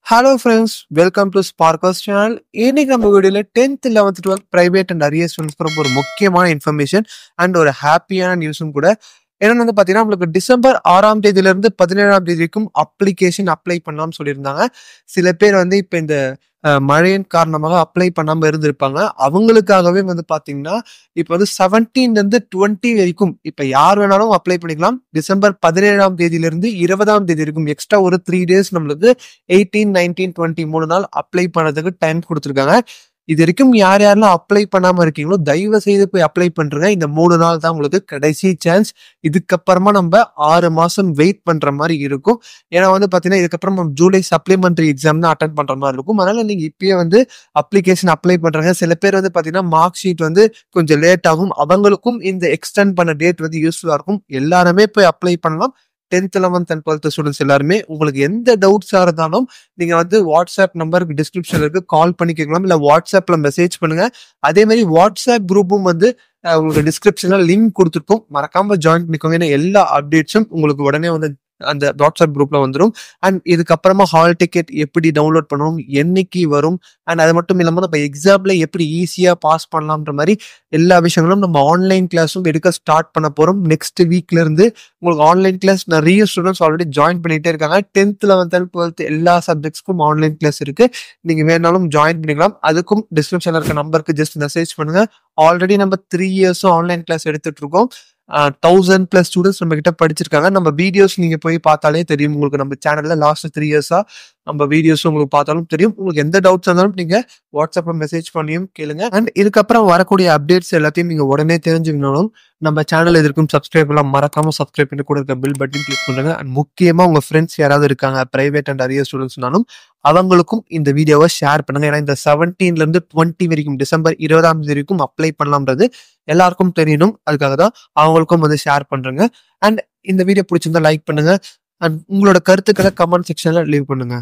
Hello friends, welcome to Sparkles channel. இன்னைக்கு நம்ம வீடியோல 10th 11th 12th private and arrear ஸ்டூடெண்ட்ஸ்க்கு ஒரு முக்கியமான இன்ஃபர்மேஷன் அண்ட் ஒரு ஹாப்பியான நியூஸும் கூட. என்னன்னு வந்து பாத்தீங்கன்னா, உங்களுக்கு டிசம்பர் 6ஆம் தேதியில இருந்து 17ஆம் தேதி வரைக்கும் அப்ளிகேஷன் அப்ளை பண்ணலாம்னு சொல்லியிருந்தாங்க. சில பேர் வந்து இப்ப இந்த மழையின் காரணமாக அப்ளை பண்ணாம இருந்திருப்பாங்க. அவங்களுக்காகவே வந்து பாத்தீங்கன்னா, இப்ப வந்து 17ல இருந்து 20 வரைக்கும் இப்ப யார் வேணாலும் அப்ளை பண்ணிக்கலாம். டிசம்பர் 17ஆம் தேதியில இருந்து 20ஆம் தேதி வரைக்கும் எக்ஸ்ட்ரா ஒரு 3 டேஸ் நம்மளுக்கு 18, 19, 20 3 நாள் அப்ளை பண்ணதுக்கு டைம் கொடுத்துருக்காங்க. இது வரைக்கும் யார் யாரெல்லாம் அப்ளை பண்ணாம இருக்கீங்களோ தயவு செய்து போய் அப்ளை பண்றேங்க. இந்த 3 நாள் தான் உங்களுக்கு கடைசி சான்ஸ். இதுக்கப்புறமா நம்ம 6 மாசம் வெயிட் பண்ற மாதிரி இருக்கும். ஏன்னா வந்து பாத்தீங்கன்னா, இதுக்கப்புறம் நம்ம ஜூலை சப்ளிமெண்டரி எக்ஸாம் தான் அட்டன் பண்ற மாதிரி இருக்கும். அதனால நீங்க இப்பயே வந்து அப்ளிகேஷன் அப்ளை பண்றாங்க. சில பேர் வந்து பாத்தீங்கன்னா மார்க் ஷீட் வந்து கொஞ்சம் லேட் ஆகும். அவங்களுக்கும் இந்த எக்ஸ்டெண்ட் பண்ண டேட் வந்து யூஸ்ஃபுல்லா இருக்கும். எல்லாருமே போய் அப்ளை பண்ணலாம். 10th 11th and 12th students எல்லாருமே உங்களுக்கு எந்த டவுட்ஸா இருந்தாலும் நீங்க வந்து வாட்ஸ்அப் நம்பருக்கு டிஸ்கிரிப்ஷன்ல இருக்கு, கால் பண்ணி கேட்கலாம், இல்ல வாட்ஸ்அப்ல மெசேஜ் பண்ணுங்க. அதே மாதிரி வாட்ஸ்அப் குரூப்பும் வந்து உங்களுக்கு டிஸ்கிரிப்ஷன்ல லிங்க் கொடுத்துருக்கோம். மறக்காம ஜாயின் பண்ணிக்கோங்க. ஏன்னா எல்லா அப்டேட்ஸும் உங்களுக்கு உடனே வந்து அந்த வாட்ஸ்அப் குரூப்ல வந்துடும். அண்ட் இதுக்கப்புறமா ஹால் டிக்கெட் எப்படி டவுன்லோட் பண்ணணும், என்னைக்கு வரும், அண்ட் அது மட்டும் இல்லாம நம்ம எக்ஸாம்ல எப்படி ஈஸியா பாஸ் பண்ணலாம்ன்ற மாதிரி எல்லா விஷயங்களும் நம்ம ஆன்லைன் கிளாஸும் எடுக்க ஸ்டார்ட் பண்ண போறோம். நெக்ஸ்ட் வீக்ல இருந்து உங்களுக்கு ஆன்லைன் கிளாஸ் நிறைய ஸ்டூடெண்ட்ஸ் ஆல்ரெடி ஜாயின் பண்ணிட்டே இருக்காங்க. 10th 11th and 12th எல்லா சப்ஜெக்ட்ஸ்க்கும் ஆன்லைன் கிளாஸ் இருக்கு. நீங்க வேணாலும் ஜாயின் பண்ணிக்கலாம். அதுக்கும் டிஸ்கிரிப்ஷன்ல இருக்க நம்பருக்கு ஜஸ்ட் மெசேஜ் பண்ணுங்க. ஆல்ரெடி நம்ம 3 இயர்ஸும் ஆன்லைன் கிளாஸ் எடுத்துட்டு இருக்கோம். 1000+ ஸ்டூடெண்ட்ஸ் நம்ம கிட்ட படிச்சிருக்காங்க. நம்ம வீடியோஸ் நீங்க போய் பார்த்தாலே தெரியும். உங்களுக்கு நம்ம சேனல்ல லாஸ்ட் 3 இயர்ஸா நம்ம வீடியோஸ் உங்களுக்கு பார்த்தாலும் தெரியும். உங்களுக்கு எந்த டவுட்ஸ் இருந்தாலும் நீங்க வாட்ஸ்அப்ல மெசேஜ் பண்ணியும் கேளுங்க. அண்ட் இதுக்கப்புறம் வரக்கூடிய அப்டேட்ஸ் எல்லாத்தையும் நீங்க உடனே தெரிஞ்சுக்கணும். நம்ம சேனல் எதற்கும் சப்ஸ்கிரைப் எல்லாம் மறக்காம சப்ஸ்கிரைப் பண்ணி கூட இருக்க பெல் பட்டன் கிளிக் பண்ணுங்க. அண்ட் முக்கியமா உங்க ஃப்ரெண்ட்ஸ் யாராவது இருக்காங்க பிரைவேட் அண்ட் அரியர் ஸ்டூடெண்ட்ஸ்னாலும் அவங்களுக்கும் இந்த வீடியோவை ஷேர் பண்ணுங்க. ஏன்னா இந்த 17ல இருந்து 20 வரைக்கும் டிசம்பர் 20ஆம் தேதி வரைக்கும் அப்ளை பண்ணலாம்ன்றது எல்லாருக்கும் தெரியணும். அதுக்காக தான் அவங்களுக்கும் வந்து ஷேர் பண்றேங்க. அண்ட் இந்த வீடியோ பிடிச்சிருந்தா லைக் பண்ணுங்க. அண்ட் உங்களோட கருத்துக்களை கமெண்ட் செக்ஷன்ல லீவ் பண்ணுங்க.